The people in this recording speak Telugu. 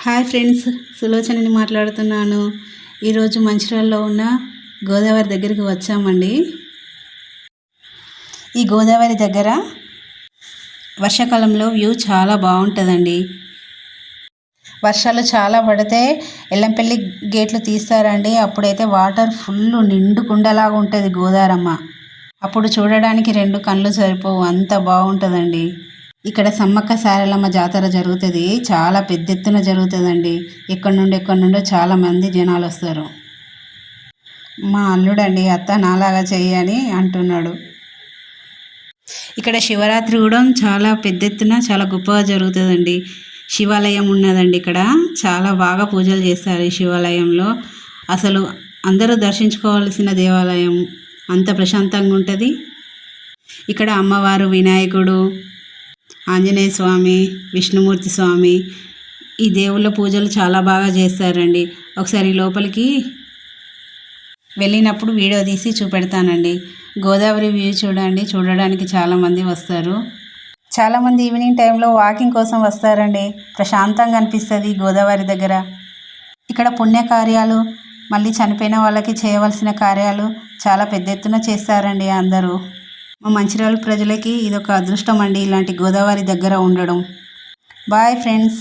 హాయ్ ఫ్రెండ్స్, సులోచనని మాట్లాడుతున్నాను. ఈరోజు మంచిర్యాలలో ఉన్న గోదావరి దగ్గరికి వచ్చామండి. ఈ గోదావరి దగ్గర వర్షాకాలంలో వ్యూ చాలా బాగుంటుందండి. వర్షాలు చాలా పడితే ఎల్లంపల్లి గేట్లు తీస్తారండి. అప్పుడైతే వాటర్ ఫుల్ నిండు కుండలాగా ఉంటుంది గోదారమ్మ. అప్పుడు చూడడానికి రెండు కళ్ళు సరిపోవు, అంత బాగుంటుందండి. ఇక్కడ సమ్మక్క సారలమ్మ జాతర జరుగుతుంది. చాలా పెద్ద ఎత్తున జరుగుతుందండి. ఎక్కడి నుండో చాలా మంది జనాలు వస్తారు. మా అల్లుడండి అత్త నాలాగా చెయ్యి అని అంటున్నాడు. ఇక్కడ శివరాత్రి కూడా చాలా పెద్ద ఎత్తున చాలా గొప్పగా జరుగుతుందండి. శివాలయం ఉన్నదండి. ఇక్కడ చాలా బాగా పూజలు చేస్తారు ఈ శివాలయంలో. అసలు అందరూ దర్శించుకోవాల్సిన దేవాలయం, అంత ప్రశాంతంగా ఉంటుంది. ఇక్కడ అమ్మవారు, వినాయకుడు, ఆంజనేయ స్వామి, విష్ణుమూర్తి స్వామి, ఈ దేవుళ్ళ పూజలు చాలా బాగా చేస్తారండి. ఒకసారి లోపలికి వెళ్ళినప్పుడు వీడియో తీసి చూపెడతానండి. గోదావరి వ్యూ చూడండి, చూడడానికి చాలామంది వస్తారు. చాలామంది ఈవినింగ్ టైంలో వాకింగ్ కోసం వస్తారండి. ప్రశాంతంగా అనిపిస్తుంది గోదావరి దగ్గర. ఇక్కడ పుణ్యకార్యాలు, మళ్ళీ చనిపోయిన వాళ్ళకి చేయవలసిన కార్యాలు చాలా పెద్ద ఎత్తున చేస్తారండి అందరూ. మా మంచిర్యాల ప్రజలకి ఇదొక అదృష్టం అండి, ఇలాంటి గోదావరి దగ్గర ఉండడం. Boy friends.